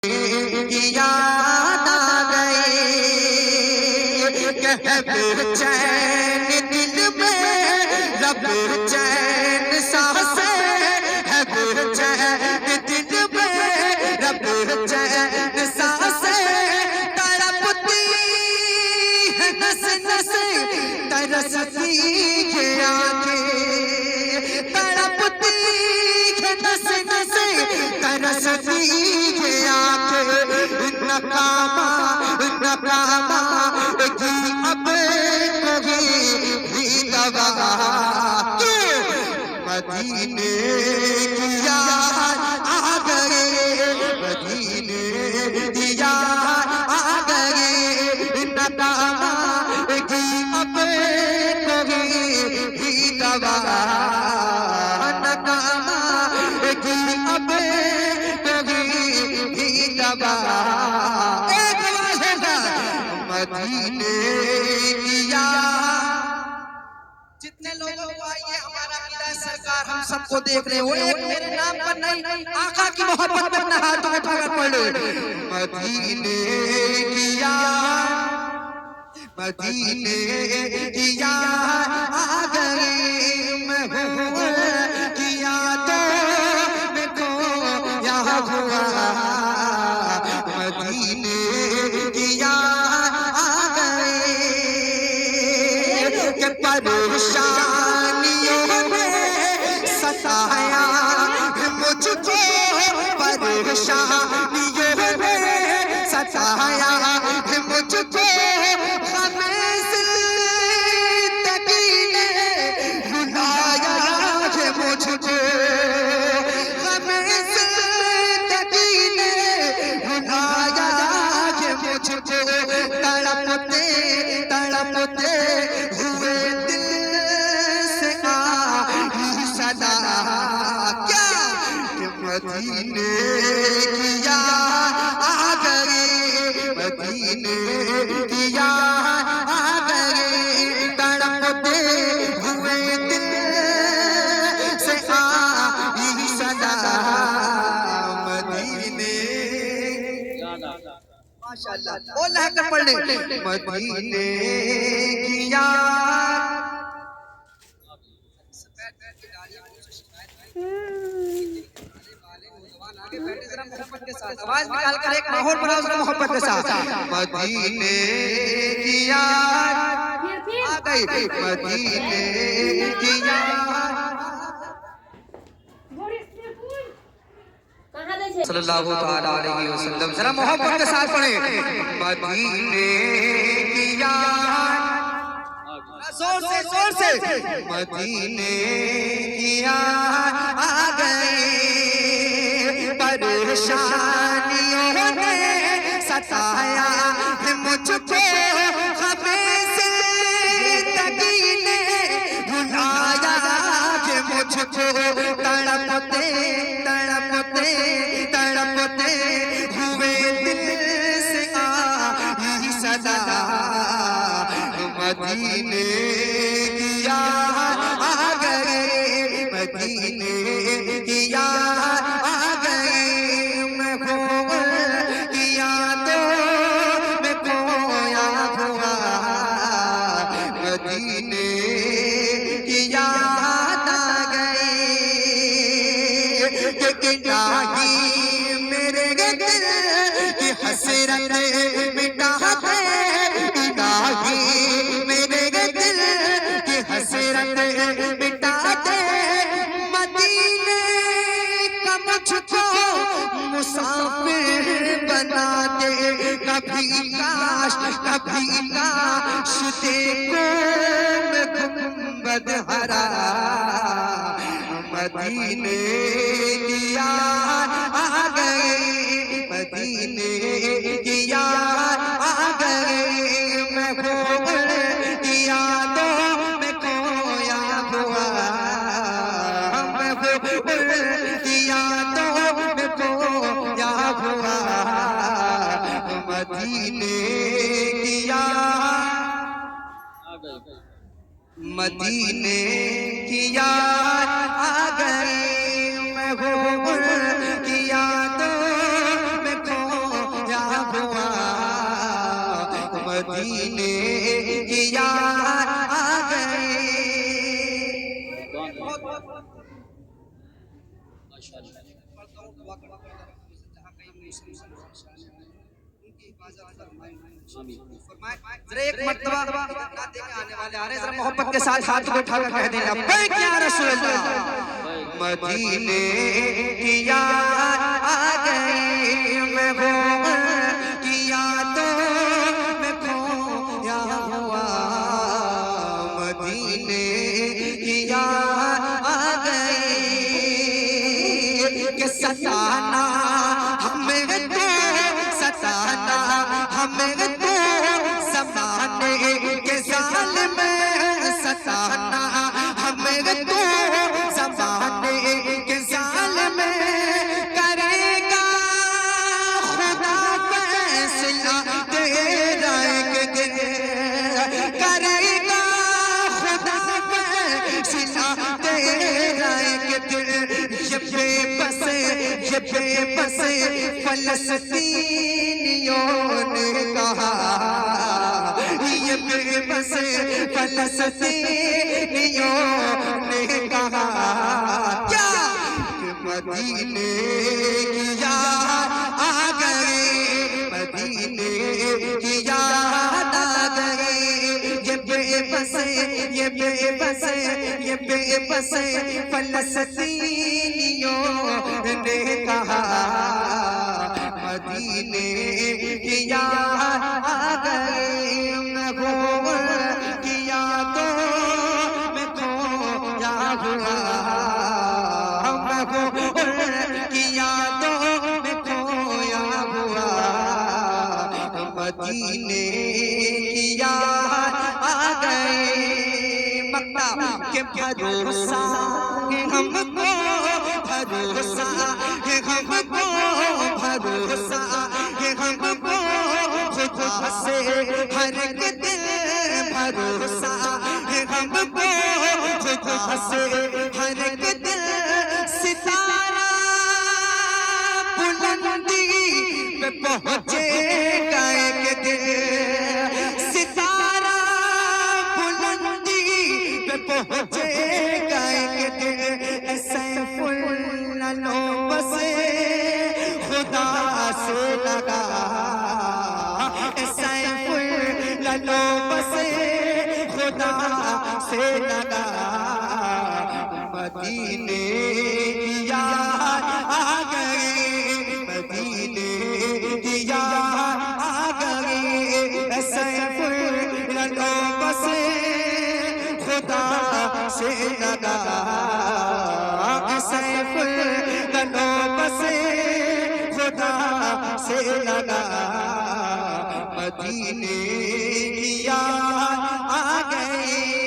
یاد آ گئے کہ ہے بے چین دل میں رب چین سانسیں ہے بے چین دل میں رب چین سانسیں تڑپتی ہے نس نس ترستی ہے آنکھیں تڑپتی ہے نس نس ترستی ہے آنکھیں ناکامہ کی اب کبھی بھی دوا کیوں مدینے کی یاد آ گئے مدینے کی یاد آ گئے ناکامہ کی اب کبھی بھی دوا ناکامہ کی اب کبھی بھی دوا مدینے کی یاد جتنے لوگوں کو آئیے ہمارا عقیدہ سرکار ہم سب کو دیکھ رہے وہ ایک میرے نام پر نہیں آقا کی محبت میں اپنا ہاتھ اٹھا کر پڑھے مدینے کی یاد مدینے کی یاد آ گئی میں ہوں کی یادوں میں کھویا ہوا مدینے کی یاد آ گئی کہ پریشانیوں نے ستایا مجھ کو پریشانیوں نے ستایا مجھ کو غم زندگی نے رلایا ہے مجھ کو غم زندگی نے رلایا ہے مجھ کو تڑپتے تڑپتے ہوئے دل سے آئی صدا کیا کہ مدینے کی یاد آ گئی مدینے کی یاد آ گئی تڑپتے ہوئے دل سے آئی صدا مدینے ماشاءاللہ بول رہا کر پڑھ لیں مدینے کی یاد آواز نکال کر ایک ماحول بناؤ ذرا محبت کے ساتھ مدینے کی یاد آ گئی مدینے کی یاد صلی اللہ علیہ وسلم ذرا محبت کے ساتھ پڑھیں مدینے کی یاد زور سے مدینے کی یاد آ گئی پریشانیوں نے ستایا ہے مجھ کو غم زندگی نے رلایا ہے مجھ کو تڑپتے تڑپتے تڑپتے ہوئے دل سے آئی صدا مدینے کی یاد آ گئے مدینے کی یاد آ گئی میں ہوں کی یادوں میں کھویا ہوا مدینے کی یاد آ گئی کہ الہی میرے دل کی حسرت مٹا دے الہی میرے دل کی حسرت مٹا دے مدینے کا مجھ کو مسافر بنا دے کبھی کاش دیکھوں میں گنبد ہرا مدینے کی یاد آ گئی مدینے کی یاد آ گئی میں گھوڑ کی یادوں میں کھویا ہوا میں گھوڑ کی یادوں میں کھویا ہوا مدینے کی یاد مدینے کی یاد آ گئی میں گھوڑ کی یادوں میں کھویا مدینے کی یاد آ گئی. ذرا ایک مرتبہ نعت دیکھنے آنے والے آ رہے ہیں، ذرا محبت کے ساتھ ہاتھ کو اٹھا کر کہہ دیں لبیک یا رسول اللہ. مدینے کی یاد آ گئی، میں وہ کی یادوں میں کھویا ہوا. مدینے کی یاد آ گئی کہ ستانا ہمیں تو ستانا ہمیں تو زمانے کے ظالم ستانا ہمیں تو زمانے کے ظالم کرے گا خدا فیصلہ تیرا ایک دن کرے گا خدا فیصلہ تیرا ایک دن. یہ بے بس فلسطینیوں نے کہا، یہ بے بس فلسطینیوں نے کہا کیا کہ مدینے کی یاد آ گئی، مدینے کی یاد آ گئی. یہ بے بس یہ بے بس یہ بے بس فلسطینیوں نے کہا مدینے کی یاد آ گئی. محبوب کی یادوں میں کھویا ہوا، محبوب کی یادوں میں کھویا ہوا. مدینے کی یاد آ گئی. مکہ کے بھروسہ ہے ہم کو، بھروسہ ہے ہم کو، بھروسہ ہے ہم کو خدا سے ہر ایک دل. بھروسہ ہے ہم کو خدا سے ہر ایک دل. ستارہ بلندی پہ پہنچے گا ایک دن، ستارہ بلندی پہ پہنچے گا ایک دن. سیف العلوم سے خدا سے لگا، سیف العلوم سے خدا سے لگا. مدینے کی یاد آ گئی، مدینے کی یاد آ گئی. سیف العلوم سے خدا سے لگا، سیف العلوم سے خدا سے لگا. مدینے کی یاد آ گئی.